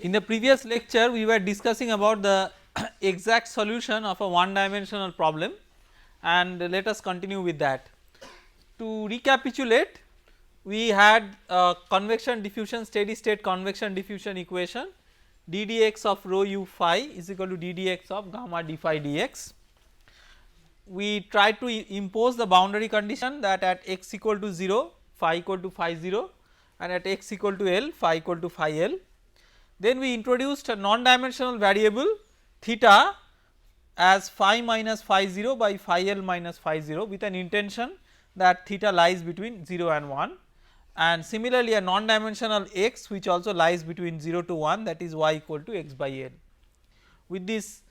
In the previous lecture we were discussing about the exact solution of a one dimensional problem, and let us continue with that. To recapitulate, we had convection diffusion, steady state convection diffusion equation ddx of rho u phi is equal to ddx of gamma d phi dx. We tried to impose the boundary condition that at x equal to 0 phi equal to phi 0 and at x equal to L phi equal to phi L. Then we introduced a non dimensional variable theta as phi minus phi 0 by phi L minus phi 0 with an intention that theta lies between 0 and 1, and similarly a non dimensional x which also lies between 0 to 1, that is y equal to x by L. With this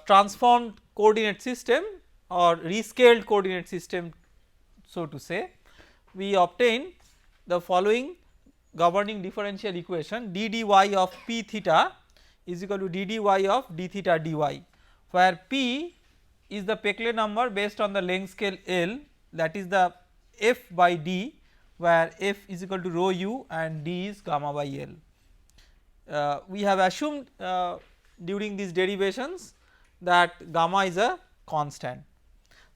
transformed coordinate system or rescaled coordinate system, so to say, we obtain the following governing differential equation: d dy of p theta is equal to d dy of d theta dy, where p is the Peclet number based on the length scale L, that is the f by d, where f is equal to rho u and d is gamma by L. We have assumed during these derivations that gamma is a constant.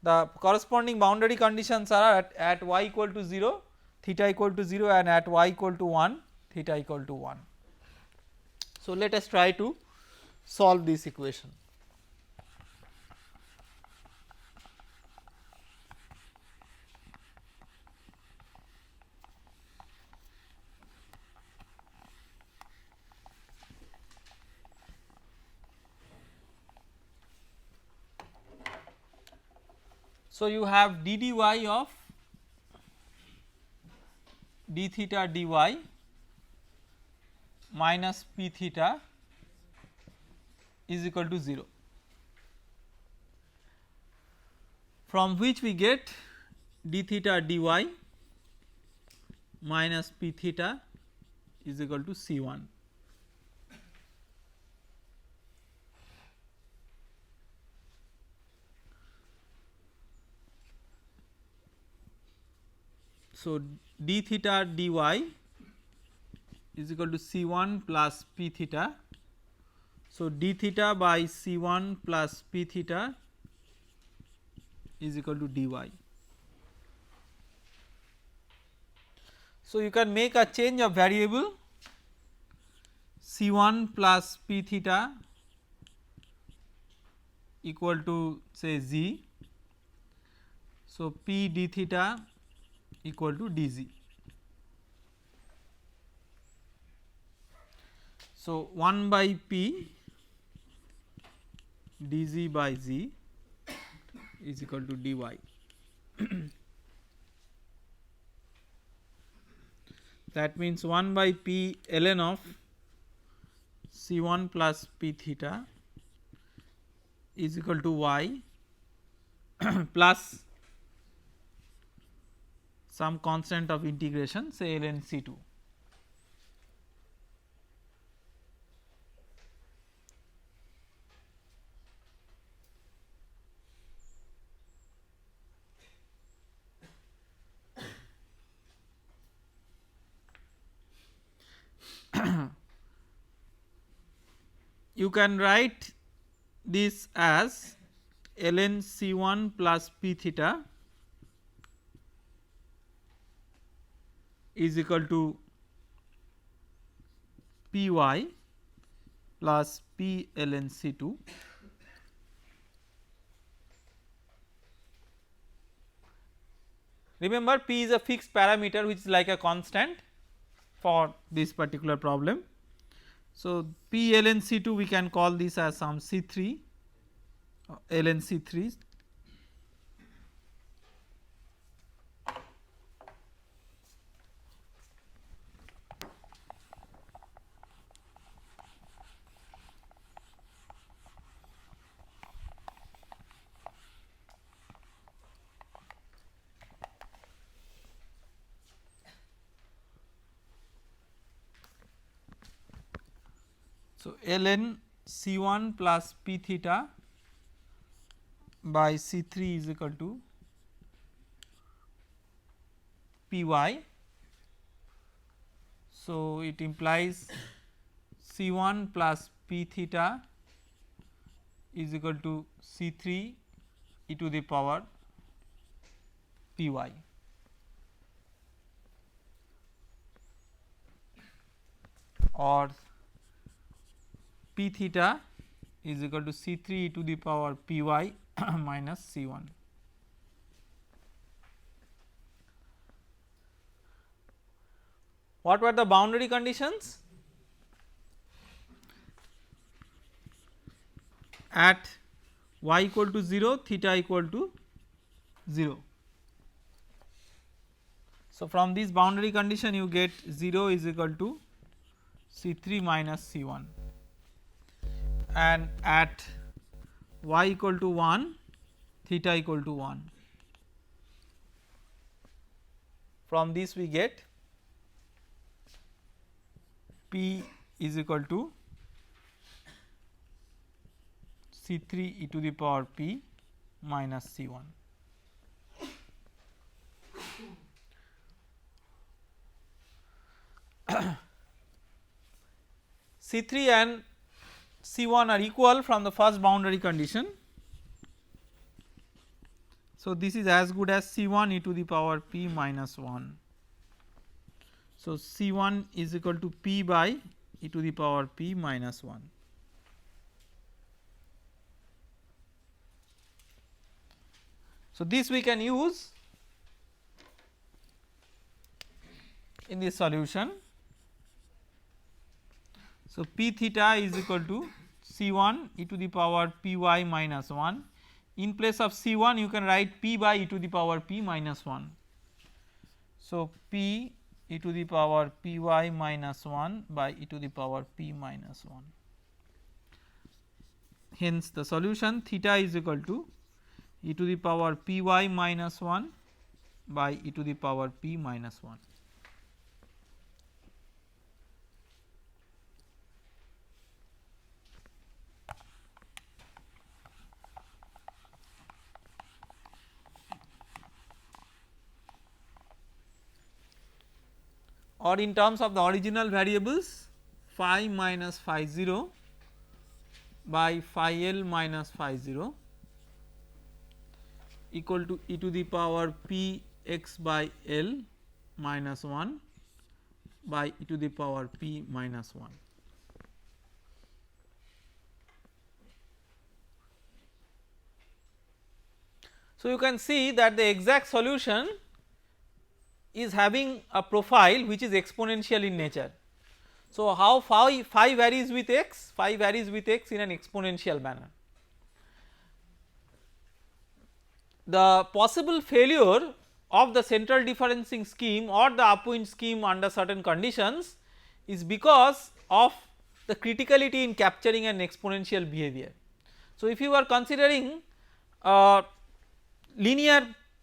The corresponding boundary conditions are at y equal to 0 theta equal to 0 and at y equal to 1 theta equal to 1. So, let us try to solve this equation. So, you have d dy of d theta dy minus p theta is equal to 0, from which we get d theta dy minus p theta is equal to C1. So, d theta dy is equal to C1 plus p theta. So, d theta by C1 plus p theta is equal to dy. So, you can make a change of variable C1 plus p theta equal to say z. So, p d theta equal to dz. So, 1 by p dz by z is equal to dy. That means 1 by p ln of C1 plus p theta is equal to y plus some constant of integration, say ln C2. You can write this as ln C1 plus p theta is equal to py plus p ln C2. Remember, p is a fixed parameter which is like a constant for this particular problem. So, p ln C2 we can call this as some C3 ln C3. So, ln C1 plus p theta by C3 is equal to py. So, it implies C1 plus P theta is equal to C3 e to the power Py, or P theta is equal to C3 e to the power Py minus C1. What were the boundary conditions? At y equal to 0, theta equal to 0. So, from this boundary condition you get 0 is equal to C3 minus C1, and at y equal to 1, theta equal to 1. From this we get P is equal to C3 e to the power P minus C1. C3 and C1 are equal from the first boundary condition. So, this is as good as C1 e to the power P minus 1. So, C1 is equal to P by e to the power P minus 1. So, this we can use in this solution. So, P theta is equal to C1 e to the power Py minus 1. In place of C1 you can write P by e to the power P minus 1. So, P e to the power Py minus 1 by e to the power P minus 1. Hence, the solution theta is equal to e to the power Py minus 1 by e to the power P minus 1. Or in terms of the original variables, phi minus phi 0 by phi L minus phi 0 equal to e to the power P x by L minus 1 by e to the power P minus 1. So, you can see that the exact solution is having a profile which is exponential in nature. So, how phi varies with x? Phi varies with x in an exponential manner. The possible failure of the central differencing scheme or the upwind scheme under certain conditions is because of the criticality in capturing an exponential behavior. So, if you are considering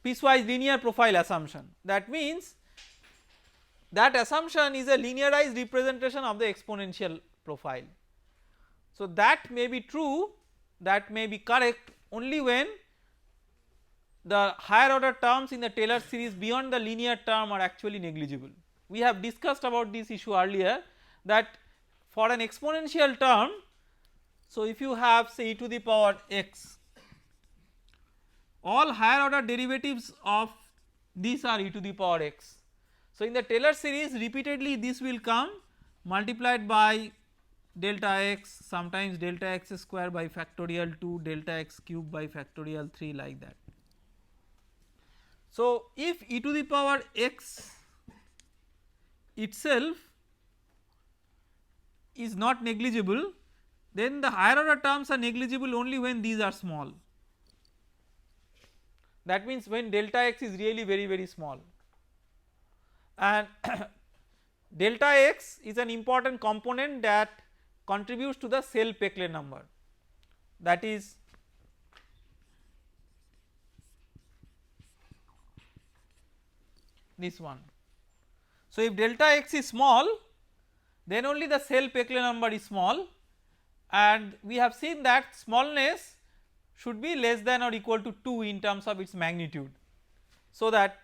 piecewise linear profile assumption, that means that assumption is a linearized representation of the exponential profile. So, that may be true, that may be correct only when the higher order terms in the Taylor series beyond the linear term are actually negligible. We have discussed about this issue earlier, that for an exponential term, so if you have say e to the power x, all higher order derivatives of these are e to the power x. So, in the Taylor series repeatedly this will come multiplied by delta x, sometimes delta x square by factorial 2, delta x cube by factorial 3, like that. So, if e to the power x itself is not negligible, then the higher order terms are negligible only when these are small. That means when delta x is really very small, and delta x is an important component that contributes to the Sell-Peclet number, that is this one. So, if delta x is small, then only the Sell-Peclet number is small, and we have seen that smallness should be less than or equal to 2 in terms of its magnitude. So, that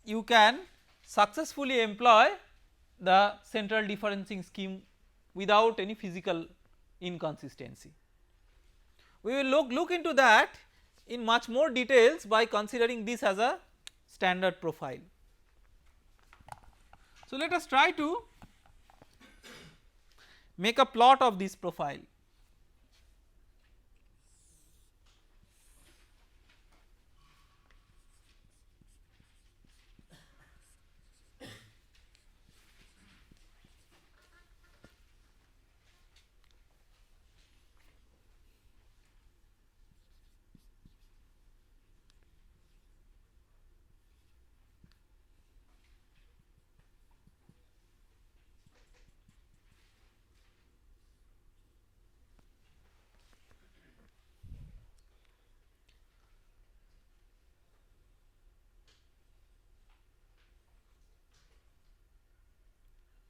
you can successfully employ the central differencing scheme without any physical inconsistency. We will look into that in much more details by considering this as a standard profile. So, let us try to make a plot of this profile.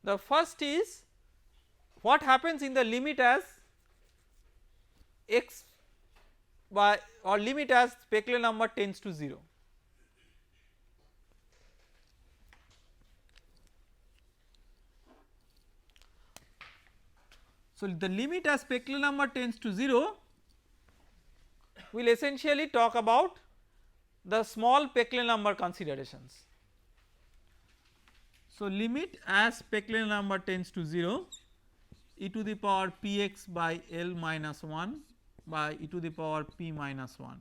The first is what happens in the limit as x by or limit as Peclet number tends to 0. So, the limit as Peclet number tends to 0 will essentially talk about the small Peclet number considerations. So, limit as Peclet number tends to 0 e to the power px by L minus 1 by e to the power p minus 1.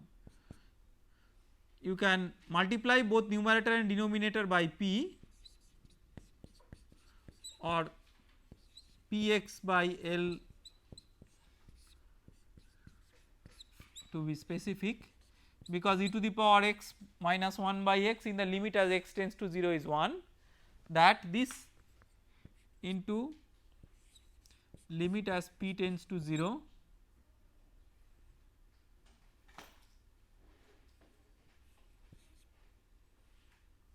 You can multiply both numerator and denominator by p or px by L to be specific, because e to the power x minus 1 by x in the limit as x tends to 0 is 1, that this into limit as p tends to 0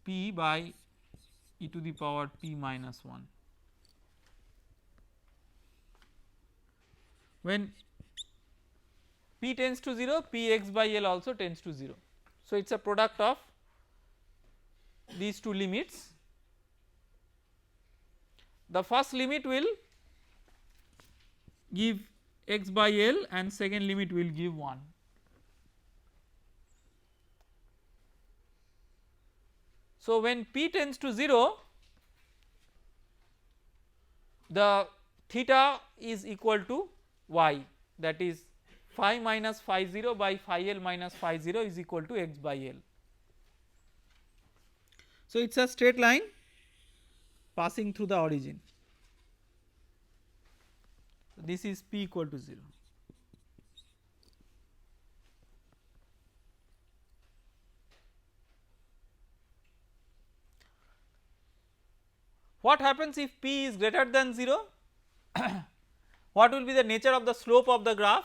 p by e to the power p minus 1. When p tends to 0, px by L also tends to 0. So, it is a product of these two limits. The first limit will give x by L and second limit will give 1. So, when p tends to 0, the theta is equal to y, that is phi minus phi 0 by phi L minus phi 0 is equal to x by L. So, it is a straight line passing through the origin. This is p equal to 0. What happens if p is greater than 0? What will be the nature of the slope of the graph?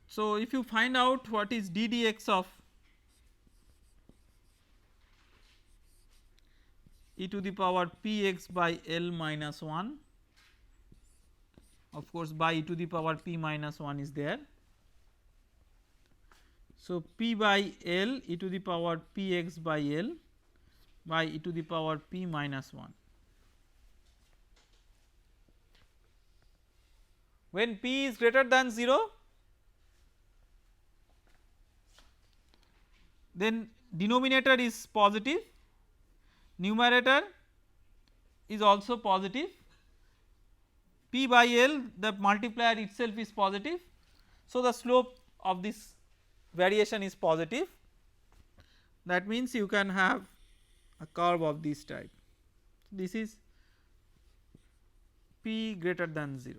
So, if you find out what is d dx of e to the power px by L minus 1, of course by e to the power p minus 1 is there. So, p by L e to the power px by L by e to the power p minus 1. When p is greater than 0, then denominator is positive, numerator is also positive, p by L the multiplier itself is positive. So, the slope of this variation is positive, that means you can have a curve of this type. This is p greater than 0.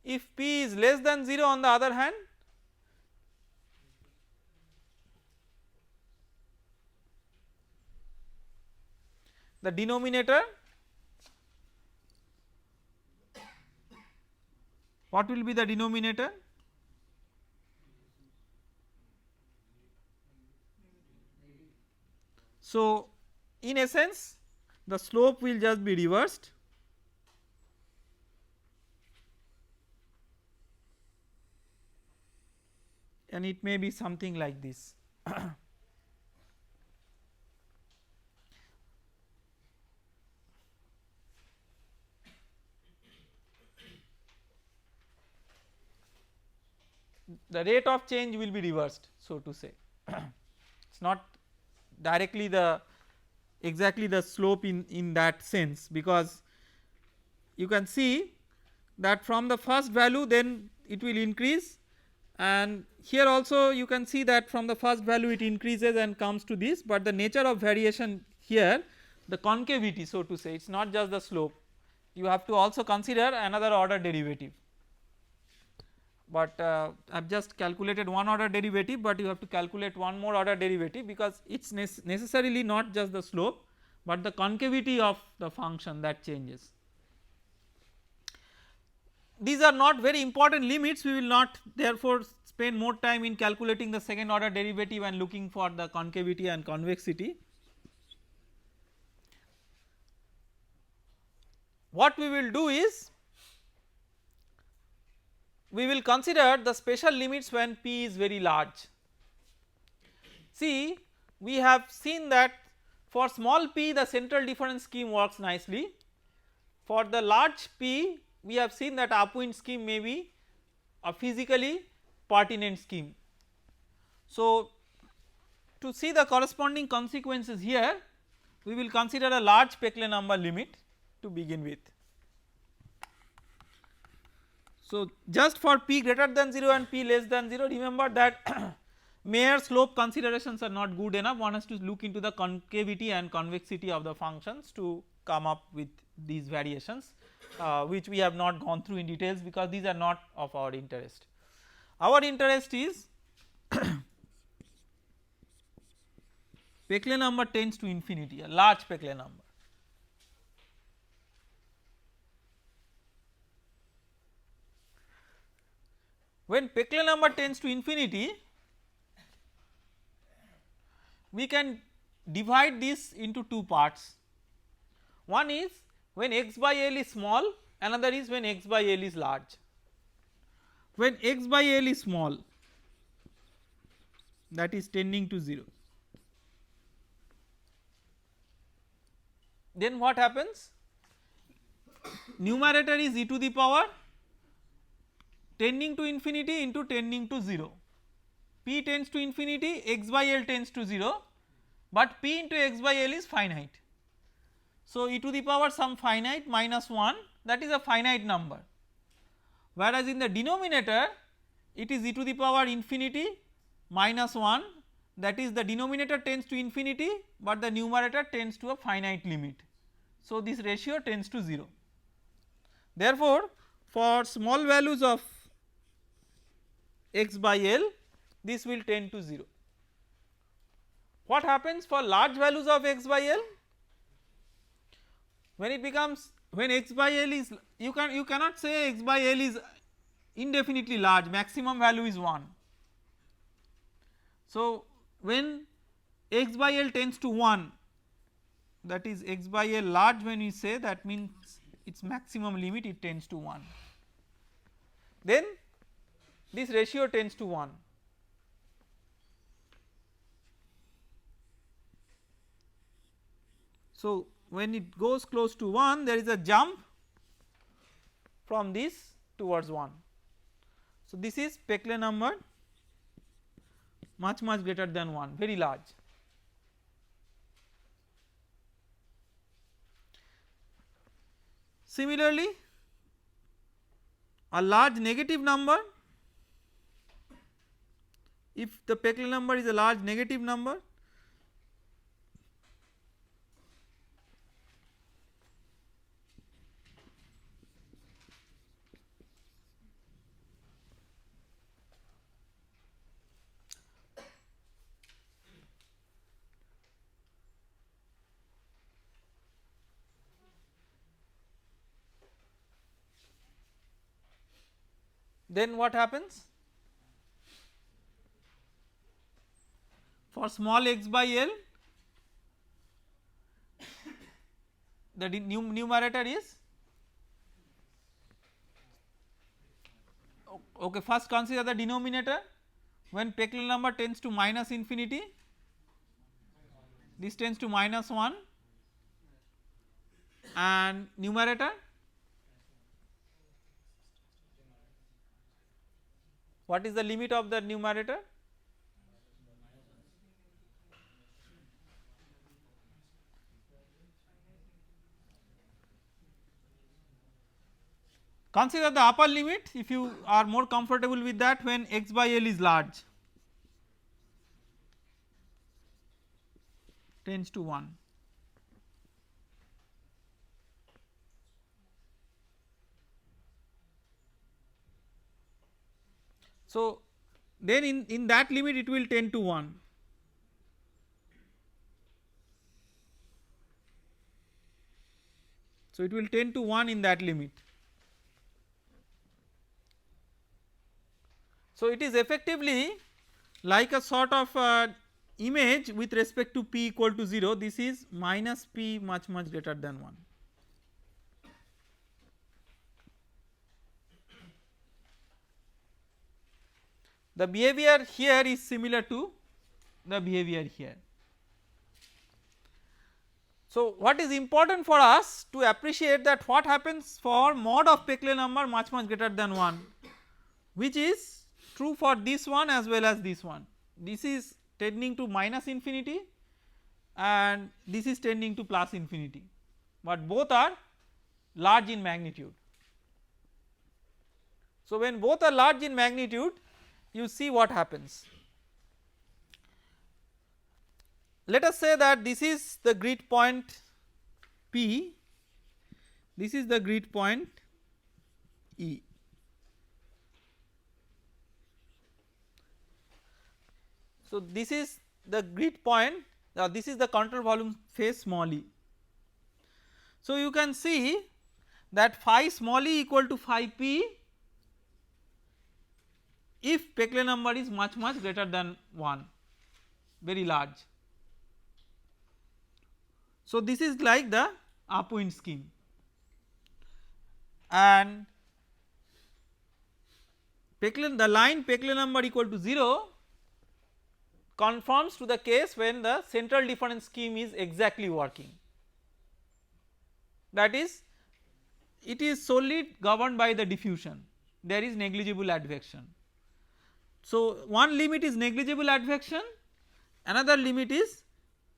If p is less than 0, on the other hand, the denominator, what will be the denominator? So, in essence the slope will just be reversed. and it may be something like this. The rate of change will be reversed, so to say. It is not directly the exactly the slope in that sense, because you can see that from the first value then it will increase, and here also you can see that from the first value it increases and comes to this, but the nature of variation here, the concavity, so to say, it is not just the slope, you have to also consider another order derivative. But I have just calculated one order derivative, but you have to calculate one more order derivative, because it is necessarily not just the slope, but the concavity of the function that changes. These are not very important limits, we will not therefore spend more time in calculating the second order derivative and looking for the concavity and convexity. What we will do is, we will consider the special limits when p is very large. See, we have seen that for small p the central difference scheme works nicely, for the large p we have seen that upwind scheme may be a physically pertinent scheme. So, to see the corresponding consequences here, we will consider a large Peclet number limit to begin with. So, just for p greater than 0 and p less than 0, remember that mere slope considerations are not good enough, one has to look into the concavity and convexity of the functions to come up with these variations, which we have not gone through in details, because these are not of our interest. Our interest is Peclet number tends to infinity, a large Peclet number. When Peclet number tends to infinity, we can divide this into two parts. One is when x by L is small, another is when x by L is large. When x by L is small, that is tending to 0, then what happens? Numerator is e to the power tending to infinity into tending to 0, p tends to infinity, x by L tends to 0, but p into x by L is finite. So, e to the power some finite minus 1, that is a finite number, whereas in the denominator it is e to the power infinity minus 1, that is the denominator tends to infinity, but the numerator tends to a finite limit. So, this ratio tends to 0. Therefore, for small values of x by L, this will tend to 0. What happens for large values of x by L? When it becomes, when x by L is, you cannot say x by L is indefinitely large, maximum value is 1. So, when x by L tends to 1, that is x by L large, when we say, that means its maximum limit it tends to 1, then this ratio tends to 1. So, when it goes close to 1, there is a jump from this towards 1. So, this is Peclet number much greater than 1, very large. Similarly, a large negative number, if the Peclet number is a large negative number, then what happens? For small x by L, the numerator is, okay, first consider the denominator. when Peclet number tends to minus infinity, this tends to -1, and numerator, what is the limit of the numerator? Consider the upper limit if you are more comfortable with that, when x by L is large, tends to 1. So then in that limit it will tend to 1. So it will tend to 1 in that limit. So it is effectively like a sort of image with respect to p equal to 0, this is minus p much greater than 1. The behavior here is similar to the behavior here. So what is important for us to appreciate that what happens for mod of Peclet number much greater than 1, which is true for this one as well as this one. This is tending to minus infinity and this is tending to plus infinity, but both are large in magnitude. So when both are large in magnitude, you see what happens. Let us say that this is the grid point P, this is the grid point E. So this is the grid point, this is the control volume phase small e. So you can see that phi small e equal to phi p if Peclet number is much greater than 1, very large. So this is like the upwind scheme, and the line Peclet number equal to 0 conforms to the case when the central difference scheme is exactly working, that is it is solely governed by the diffusion, there is negligible advection. So one limit is negligible advection, another limit is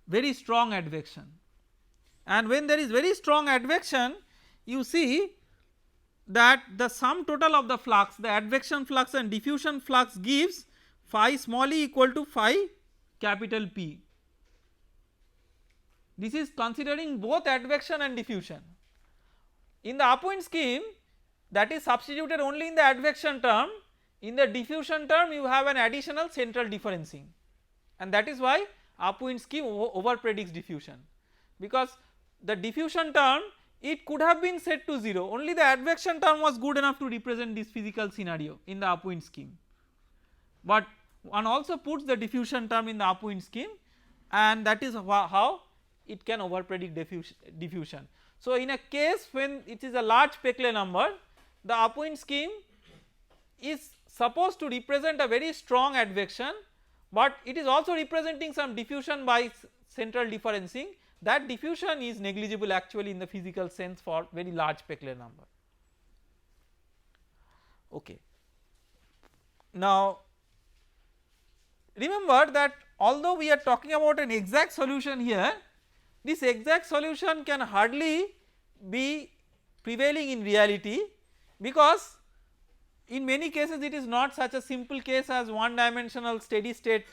very strong advection, and when there is very strong advection you see that the sum total of the flux, the advection flux and diffusion flux, gives phi small e equal to phi capital P. This is considering both advection and diffusion. In the upwind scheme, that is substituted only in the advection term, in the diffusion term you have an additional central differencing, and that is why upwind scheme over predicts diffusion, because the diffusion term it could have been set to 0, only the advection term was good enough to represent this physical scenario in the upwind scheme, but one also puts the diffusion term in the upwind scheme, and that is how it can over predict diffusion. So in a case when it is a large Peclet number, the upwind scheme is supposed to represent a very strong advection, but it is also representing some diffusion by central differencing. That diffusion is negligible actually in the physical sense for very large Peclet number. Okay. Now remember that although we are talking about an exact solution here, this exact solution can hardly be prevailing in reality, because in many cases it is not such a simple case as one dimensional steady state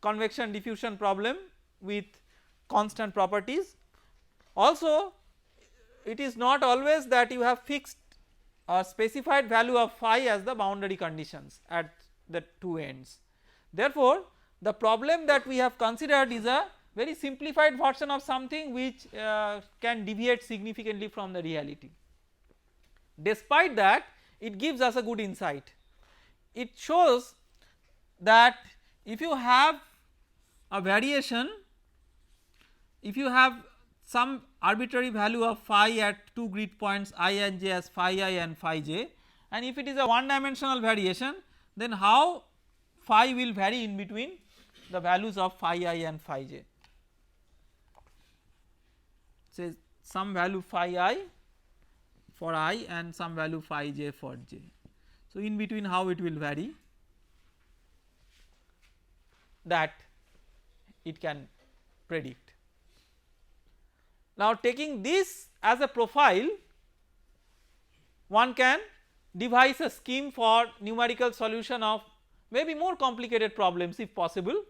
convection diffusion problem with constant properties. Also it is not always that you have fixed or specified value of phi as the boundary conditions at the two ends. Therefore the problem that we have considered is a very simplified version of something which can deviate significantly from the reality. Despite that, it gives us a good insight. It shows that if you have a variation, if you have some arbitrary value of phi at two grid points I and j as phi I and phi j, and if it is a one dimensional variation, then how phi will vary in between the values of phi I and phi j, say some value phi I for I and some value phi j for j. So, in between how it will vary, that it can predict. Now, taking this as a profile, one can devise a scheme for numerical solution of maybe more complicated problems if possible,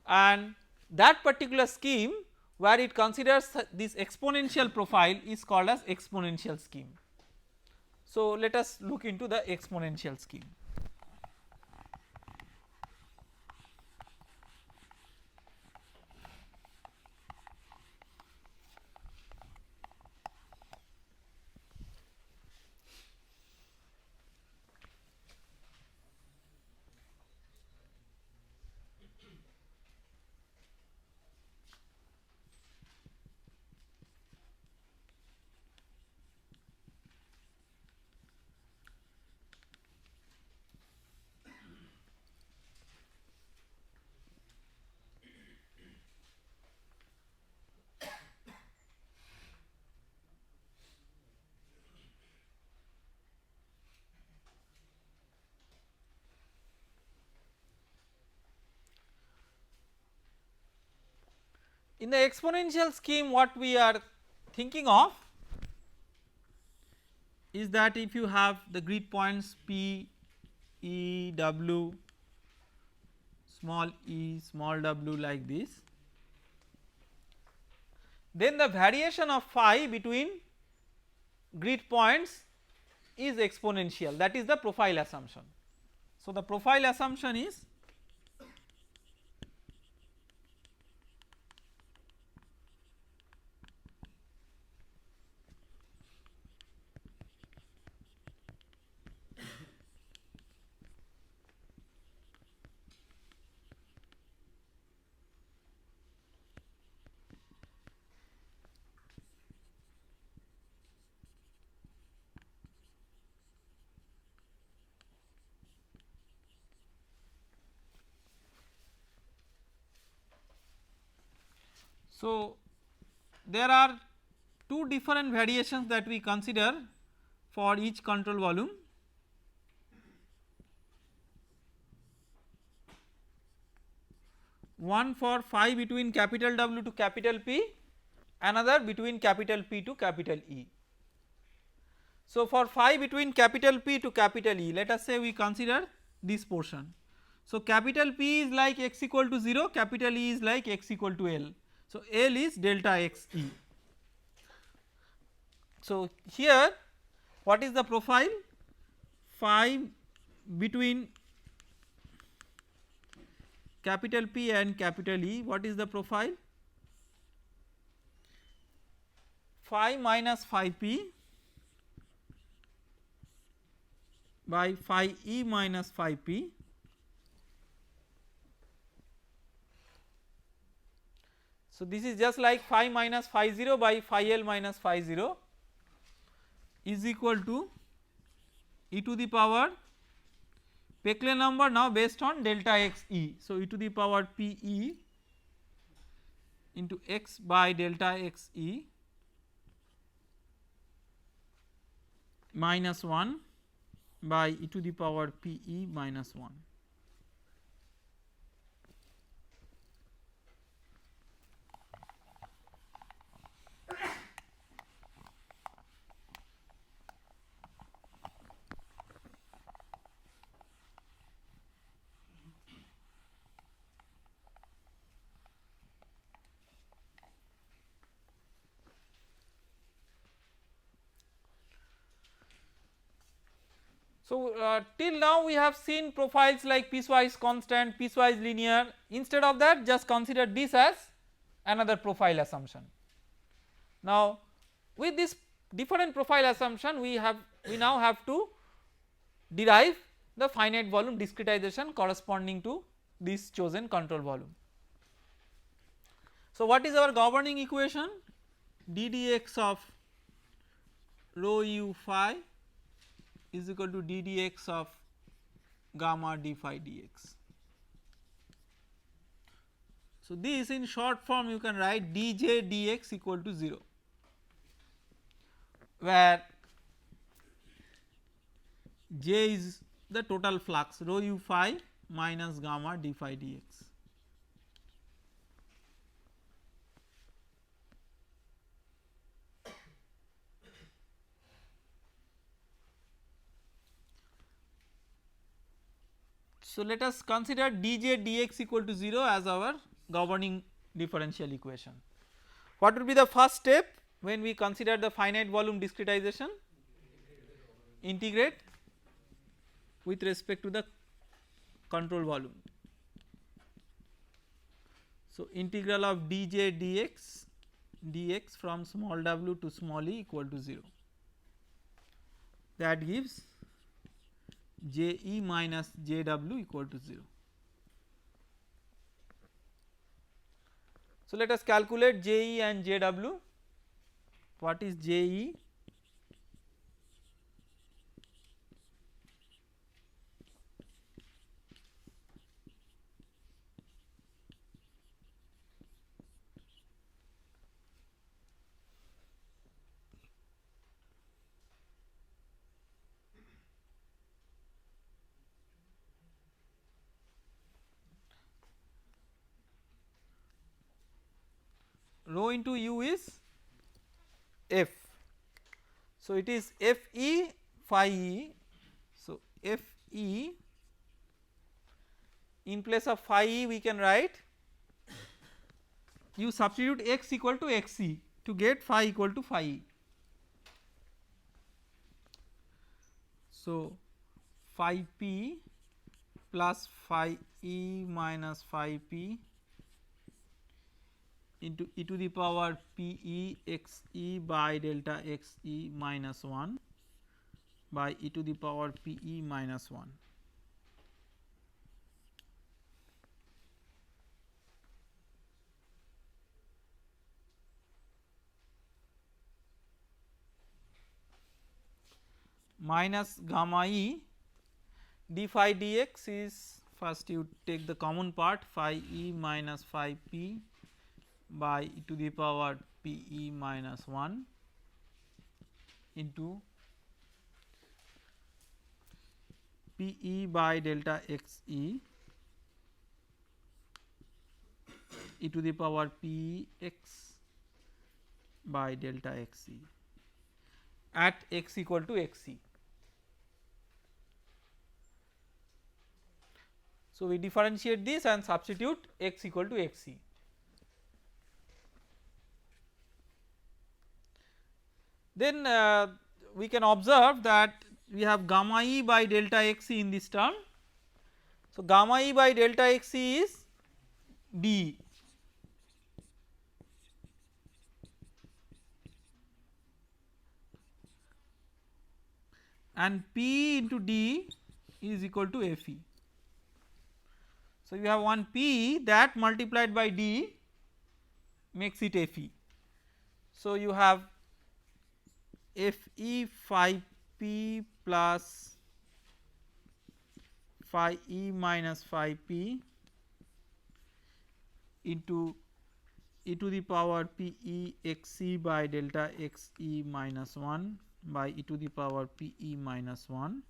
and that particular scheme where it considers this exponential profile is called as exponential scheme. So, let us look into the exponential scheme. In the exponential scheme, what we are thinking of is that if you have the grid points P, E, W, small e, small w like this, then the variation of phi between grid points is exponential, that is the profile assumption. So, the profile assumption is so there are two different variations that we consider for each control volume. One for phi between capital W to capital P, another between capital P to capital E. So, for phi between capital P to capital E, let us say we consider this portion. So, capital P is like x equal to 0, capital E is like x equal to L. So, L is delta x E. So, here what is the profile? Phi between capital P and capital E, what is the profile? Phi minus phi P by phi E minus phi P. So, this is just like phi minus phi 0 by phi L minus phi 0 is equal to e to the power Peclet number now based on delta x E. So, e to the power P E into x by delta x E minus 1 by e to the power P E minus 1. So, till now we have seen profiles like piecewise constant, piecewise linear. Instead of that, just consider this as another profile assumption. Now, with this different profile assumption, we now have to derive the finite volume discretization corresponding to this chosen control volume. So, what is our governing equation? d dx of rho u phi is equal to d dx of gamma d phi dx. So, this in short form you can write dj dx equal to 0, where J is the total flux rho u phi minus gamma d phi dx. So, let us consider dj dx equal to 0 as our governing differential equation. What will be the first step when we consider the finite volume discretization? Integrate with respect to the control volume. So, integral of dj dx from small w to small e equal to 0, that gives J e minus J w equal to 0. So, let us calculate J e and J w. What is J e? Rho into u is f. So, it is f e phi e. So, f e in place of phi e we can write, you substitute x equal to x e to get phi equal to phi e. So, phi p plus phi e minus phi p into e to the power p e x e by delta x e minus 1 by e to the power p e minus 1. Minus gamma e d phi dx is, first you take the common part, phi e minus phi p by e to the power p e minus 1 into p e by delta x e e to the power p x by delta x e at x equal to x e. So, we differentiate this and substitute x equal to x e. Then we can observe that we have gamma e by delta x e in this term. So, gamma e by delta x e is d, and p into d is equal to f e. So, you have one p that multiplied by d makes it f e. So, you have f e phi p plus phi e minus phi p into e to the power p e x e by delta x e minus 1 by e to the power p e minus 1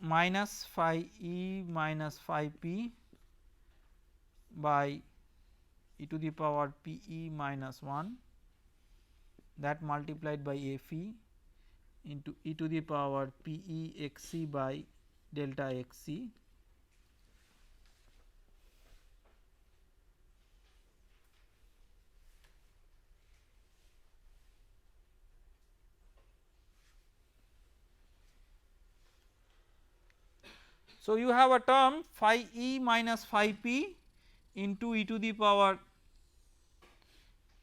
minus phi e minus phi p by e to the power p e minus 1, that multiplied by f e into e to the power p e x e by delta x e So, you have a term phi e minus phi p into e to the power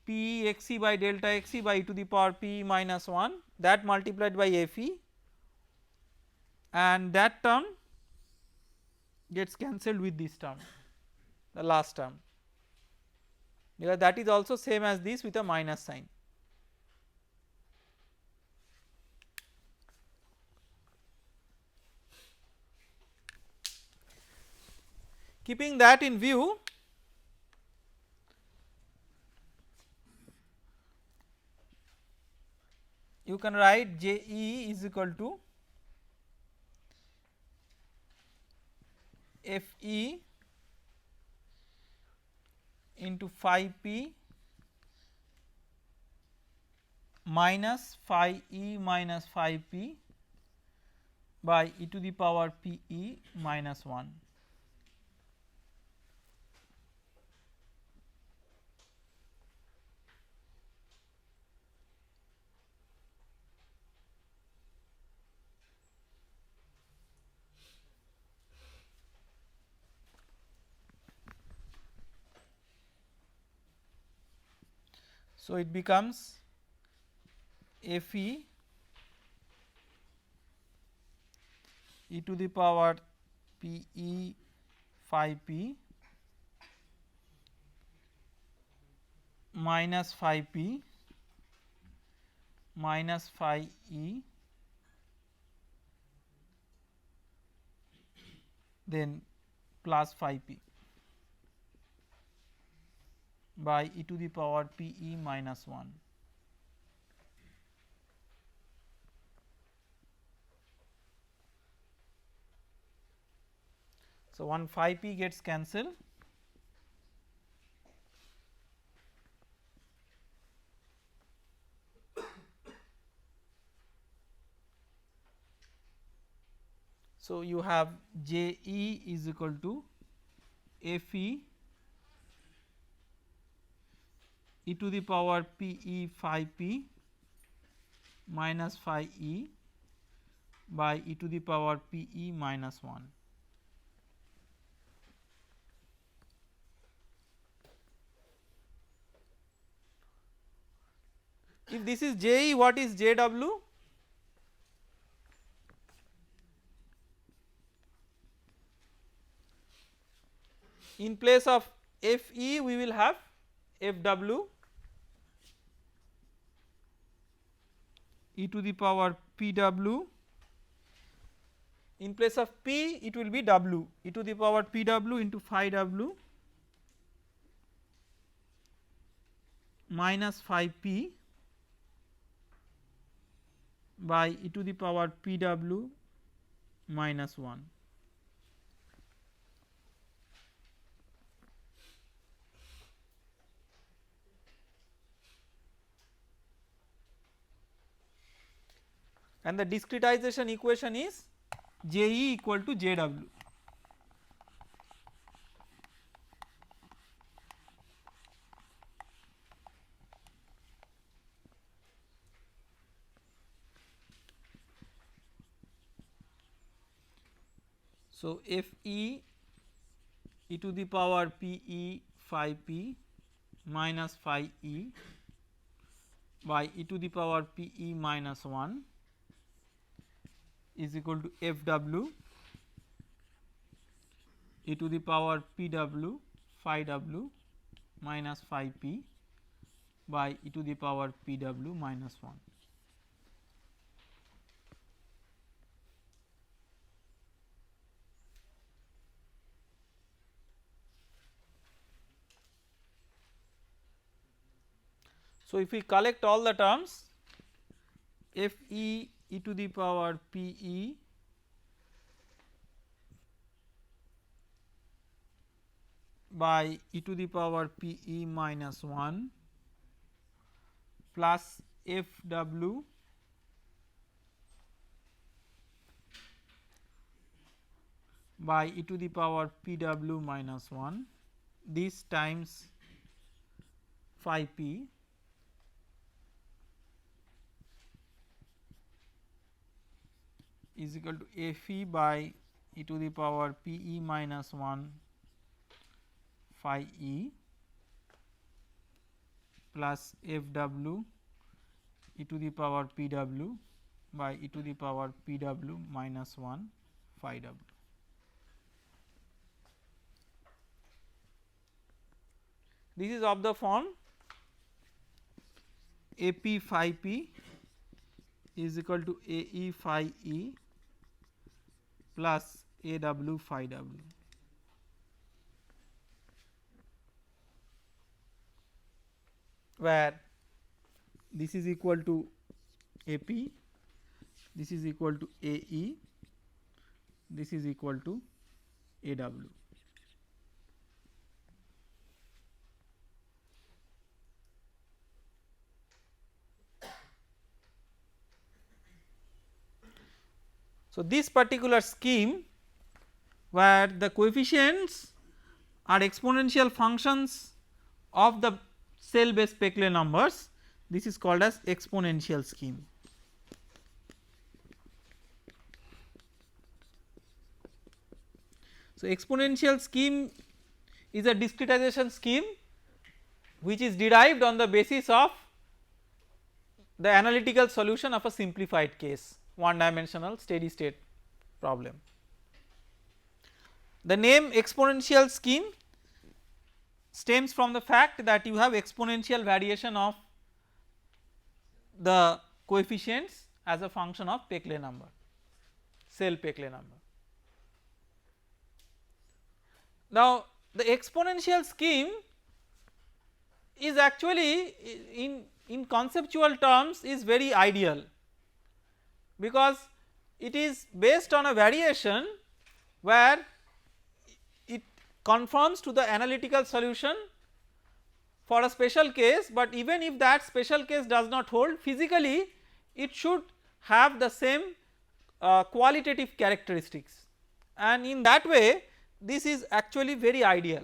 p x e by delta x e by e to the power p e minus 1, that multiplied by f e, and that term gets cancelled with this term, the last term, because that is also same as this with a minus sign. Keeping that in view, you can write JE is equal to FE into phi p minus phi e minus phi p by e to the power p e minus 1. So, it becomes Fe e to the power p e phi p minus phi p minus phi e, then plus phi p by e to the power p e minus 1. So, 1 phi p gets cancelled, so you have J E is equal to F E e to the power p e phi p minus phi e by e to the power p e minus 1. If this is J E, what is J W? In place of F E we will have F W e to the power p w, in place of p it will be w e to the power p w into phi w minus phi p by e to the power p w minus 1. And the discretization equation is J E equal to J W. So, F E e to the power p e phi p minus phi e by e to the power p e minus 1 is equal to F w e to the power p w phi w minus phi p by e to the power p w minus 1. So, if we collect all the terms, F e e to the power p e by e to the power p e minus 1 plus F w by e to the power p w minus 1, this times phi p is equal to F e by e to the power p e minus 1 phi e plus F w e to the power p w by e to the power p w minus 1 phi w. This is of the form A p phi p is equal to A e phi e plus A w phi w. where this is equal to AP, this is equal to AE, this is equal to AW. So, this particular scheme where the coefficients are exponential functions of the cell based Peclet numbers, this is called as exponential scheme. So, exponential scheme is a discretization scheme which is derived on the basis of the analytical solution of a simplified case, one dimensional steady state problem. The name exponential scheme stems from the fact that you have exponential variation of the coefficients as a function of Peclet number, cell Peclet number. Now, the exponential scheme is actually in conceptual terms is very ideal, because it is based on a variation where it conforms to the analytical solution for a special case, but even if that special case does not hold, physically it should have the same qualitative characteristics, and in that way this is actually very ideal.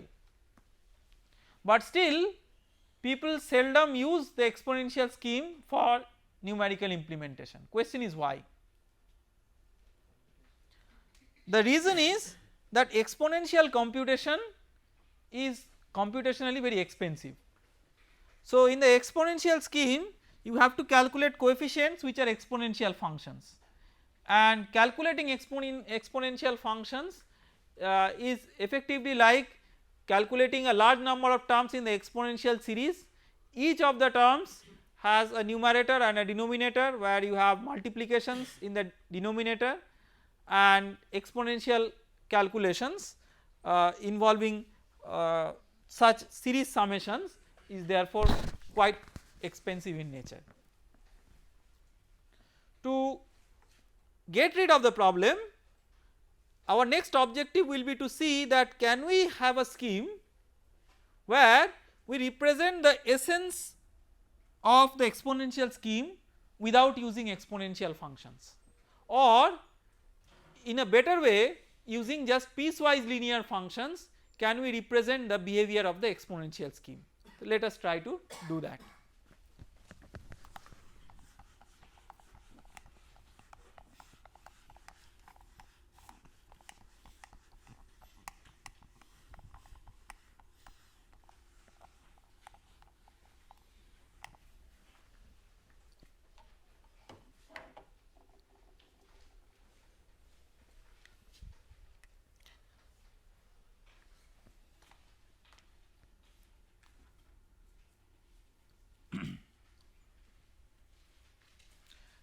But still people seldom use the exponential scheme for numerical implementation. Question is why? The reason is that exponential computation is computationally very expensive. So, in the exponential scheme you have to calculate coefficients which are exponential functions, and calculating exponential functions is effectively like calculating a large number of terms in the exponential series. Each of the terms has a numerator and a denominator where you have multiplications in the denominator, and exponential calculations involving such series summations is therefore quite expensive in nature. To get rid of the problem, our next objective will be to see that can we have a scheme where we represent the essence of the exponential scheme without using exponential functions, or in a better way using just piecewise linear functions can we represent the behavior of the exponential scheme. So, let us try to do that.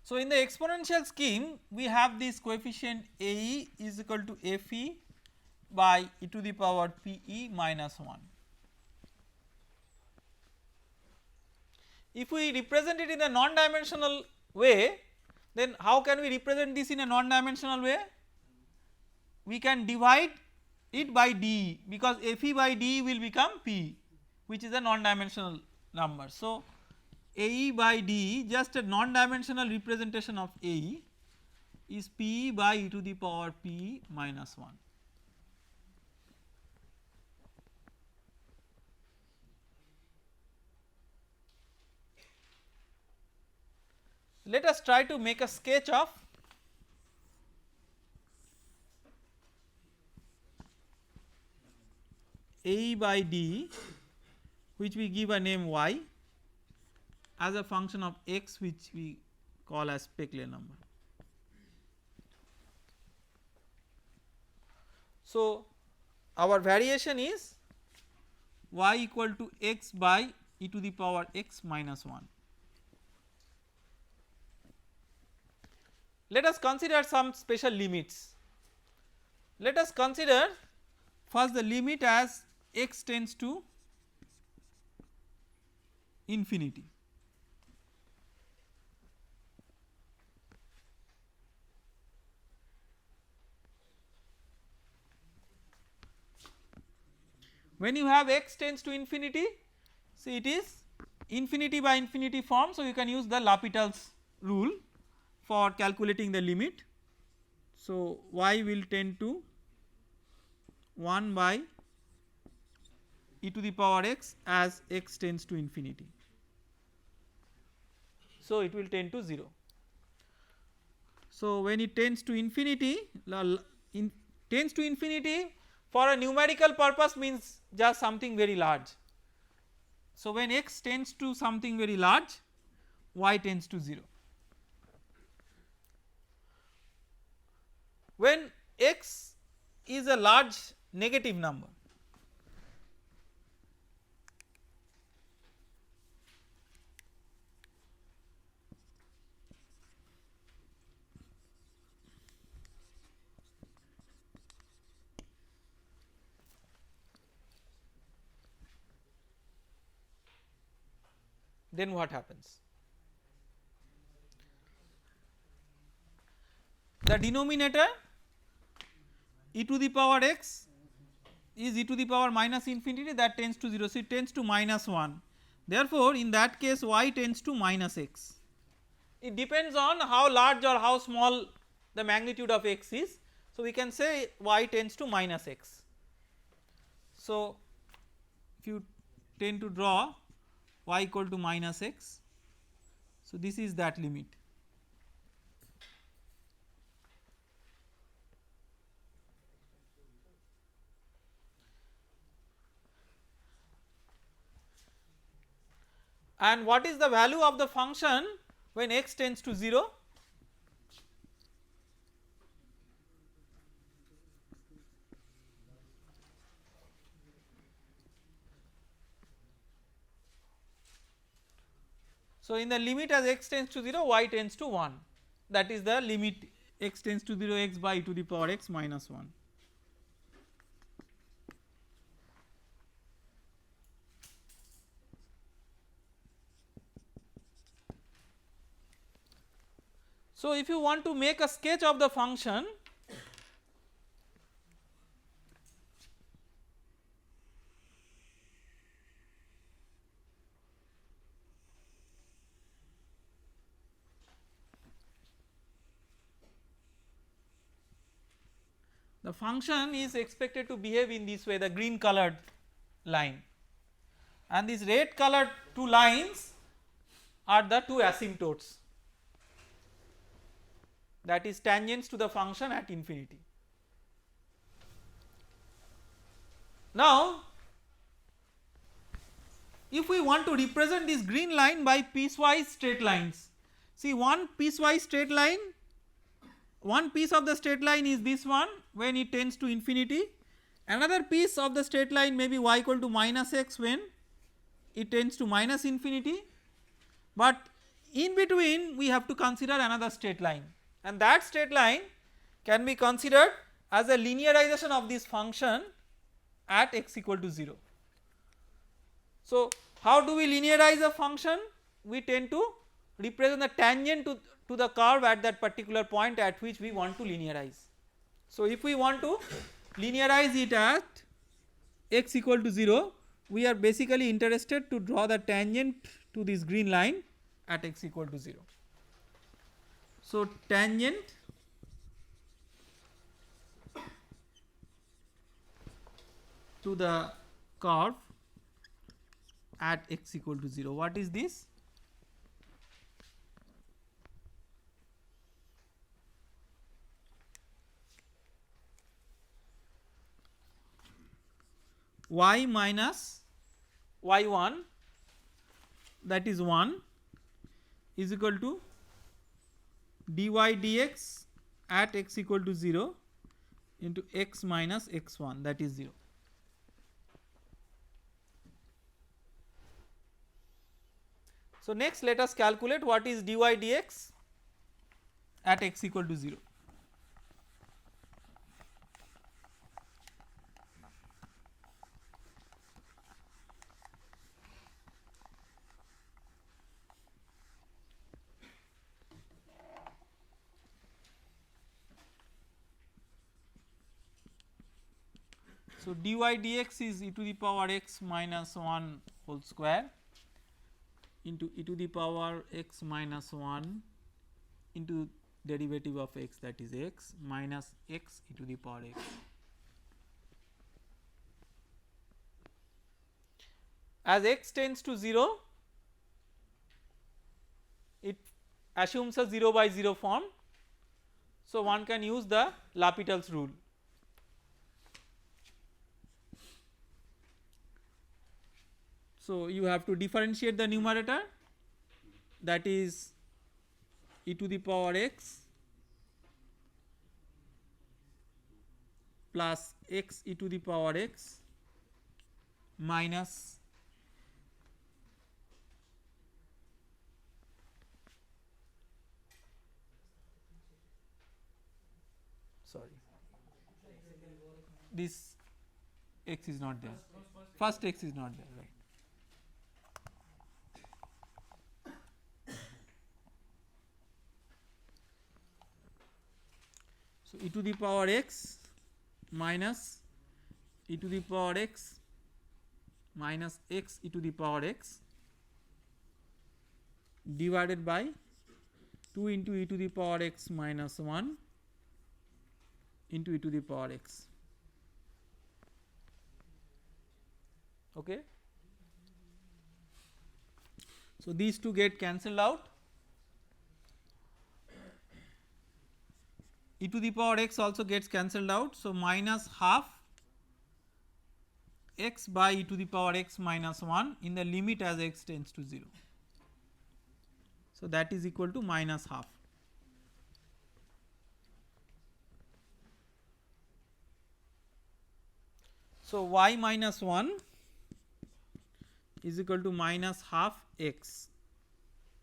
So, in the exponential scheme we have this coefficient AE is equal to FE by e to the power PE minus 1. If we represent it in a non-dimensional way, then how can we represent this in a non-dimensional way? We can divide it by DE, because FE by DE will become P, which is a non-dimensional number. So, AE by DE, just a non-dimensional representation of AE, is PE by e to the power P minus 1. Let us try to make a sketch of AE by DE, which we give a name y as a function of x, which we call as Peclet number. So, our variation is y equal to x by e to the power x minus 1. Let us consider some special limits. Let us consider first the limit as x tends to infinity. When you have x tends to infinity, see it is infinity by infinity form, so you can use the L'Hopital's rule for calculating the limit. So y will tend to 1 by e to the power x as x tends to infinity. So it will tend to 0. So when it tends to infinity, tends to infinity for a numerical purpose means just something very large. So when x tends to something very large, y tends to 0. When x is a large negative number, then what happens? The denominator e to the power x is e to the power minus infinity, that tends to 0, so it tends to minus 1. Therefore in that case y tends to minus x. It depends on how large or how small the magnitude of x is, so we can say y tends to minus x. So if you tend to draw y equal to minus x, so this is that limit. And what is the value of the function when x tends to 0? So in the limit as x tends to 0, y tends to 1, that is the limit x tends to 0 x by e to the power x minus 1. So if you want to make a sketch of the function, the function is expected to behave in this way, the green colored line, and these red colored two lines are the two asymptotes, that is tangents to the function at infinity. Now if we want to represent this green line by piecewise straight lines, see one piecewise straight line, one piece of the straight line is this one when it tends to infinity, another piece of the straight line may be y equal to minus x when it tends to minus infinity, but in between we have to consider another straight line, and that straight line can be considered as a linearization of this function at x equal to 0. So how do we linearize a function? We tend to represent the tangent to the curve at that particular point at which we want to linearize. So if we want to linearize it at x equal to 0, we are basically interested to draw the tangent to this green line at x equal to 0. So tangent to the curve at x equal to 0, what is this? Y minus y1, that is 1, is equal to dy dx at x equal to 0 into x minus x1, that is 0. So next let us calculate what is dy dx at x equal to 0. So, dy dx is e to the power x minus 1 whole square into e to the power x minus 1 into derivative of x, that is x, minus x e to the power x. As x tends to 0, it assumes a 0 by 0 form. So, one can use the L'Hopital's rule. So, you have to differentiate the numerator, that is e to the power x plus x e to the power x minus this x is not there, first x is not there, right. So, e to the power x minus e to the power x minus x e to the power x divided by 2 into e to the power x minus 1 into e to the power x. Okay. So, these two get cancelled out, e to the power x also gets cancelled out. So, minus half x by e to the power x minus 1 in the limit as x tends to 0. So, that is equal to minus half. So, y minus 1 is equal to minus half x,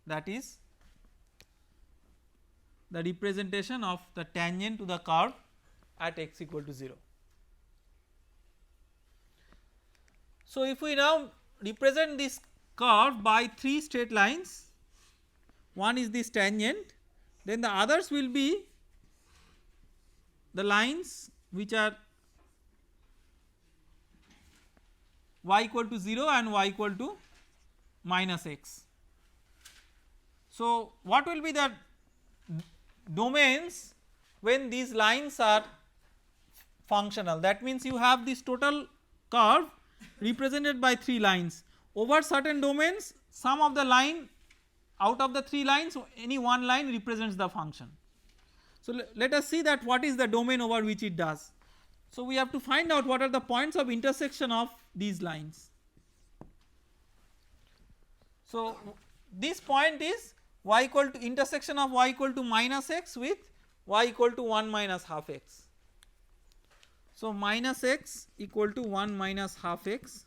that is the representation of the tangent to the curve at x equal to 0. So, if we now represent this curve by 3 straight lines, one is this tangent, then the others will be the lines which are y equal to 0 and y equal to minus x. So, what will be the domains when these lines are functional? That means you have this total curve represented by 3 lines. Over certain domains, some of the line out of the 3 lines, any one line represents the function. So, let us see that what is the domain over which it does. So, we have to find out what are the points of intersection of these lines. So, this point is y equal to intersection of y equal to minus x with y equal to 1 minus half x. So, minus x equal to 1 minus half x,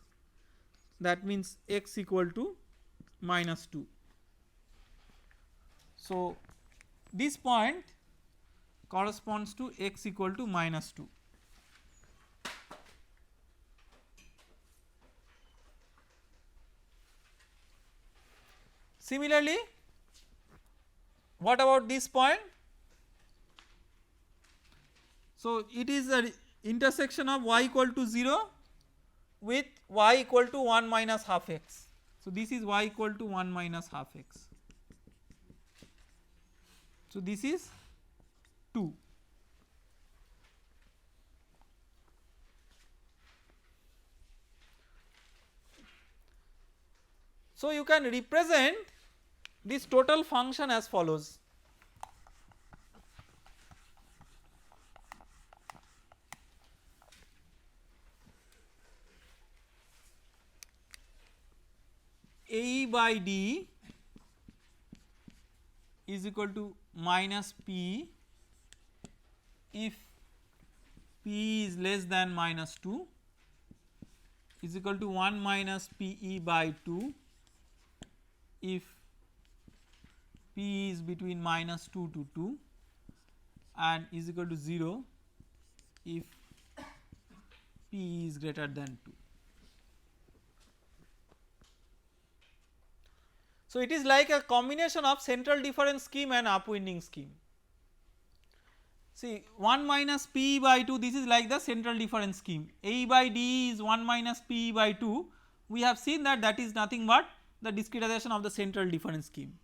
that means x equal to minus 2. So, this point corresponds to x equal to minus 2. Similarly, what about this point? So, it is a intersection of y equal to 0 with y equal to 1 minus half x. So, this is y equal to 1 minus half x. So, this is 2. So, you can represent this total function as follows. A by d is equal to minus p if p is less than minus 2, is equal to 1 minus p e by 2 if p is between minus 2 to 2 and is equal to 0 if p is greater than 2. So, it is like a combination of central difference scheme and upwinding scheme. see 1 minus P by 2, this is like the central difference scheme, A by D is 1 minus P by 2, we have seen that that is nothing but the discretization of the central difference scheme.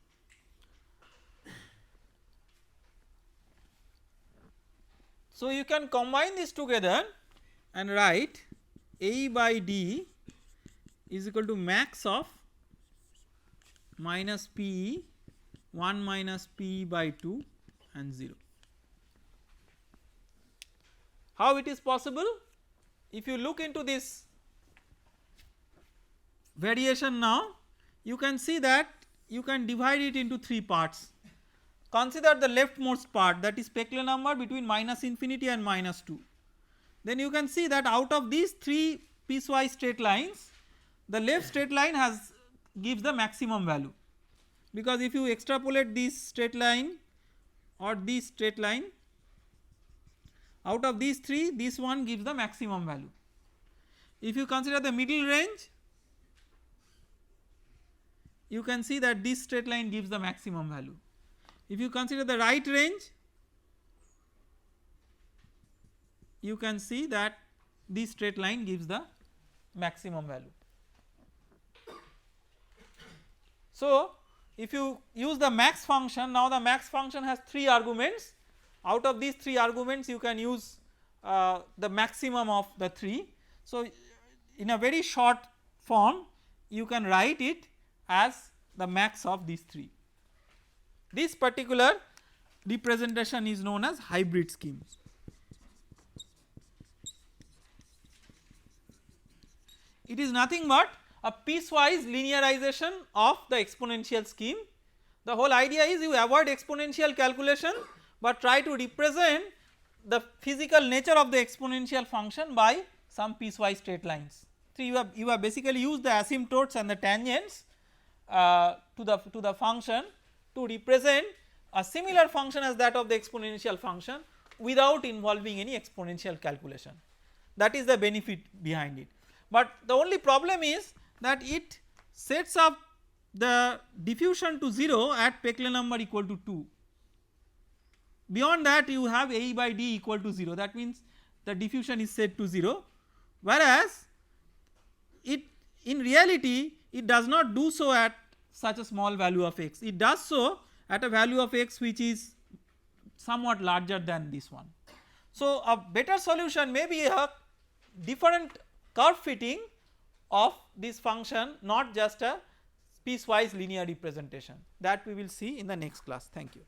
So, you can combine this together and write A by D is equal to max of minus P 1 minus P by 2 and 0. How it is possible? If you look into this variation now, you can see that you can divide it into 3 parts. Consider the leftmost part, that is Peclet number between minus infinity and minus 2. Then you can see that out of these 3 piecewise straight lines, the left straight line gives the maximum value, because if you extrapolate this straight line or this straight line, out of these 3 this one gives the maximum value. If you consider the middle range, you can see that this straight line gives the maximum value. If you consider the right range, you can see that this straight line gives the maximum value. So, if you use the max function, now the max function has 3 arguments, out of these 3 arguments you can use the maximum of the 3. So, in a very short form you can write it as the max of these 3. This particular representation is known as hybrid scheme. It is nothing but a piecewise linearization of the exponential scheme. The whole idea is you avoid exponential calculation, but try to represent the physical nature of the exponential function by some piecewise straight lines. So, you have basically used the asymptotes and the tangents to the function to represent a similar function as that of the exponential function without involving any exponential calculation. That is the benefit behind it. But the only problem is that it sets up the diffusion to 0 at Peclet number equal to 2. Beyond that you have A by D equal to 0, that means the diffusion is set to 0, whereas it in reality it does not do so at such a small value of x, it does so at a value of x which is somewhat larger than this one. So, a better solution may be a different curve fitting of this function, not just a piecewise linear representation, that we will see in the next class. Thank you.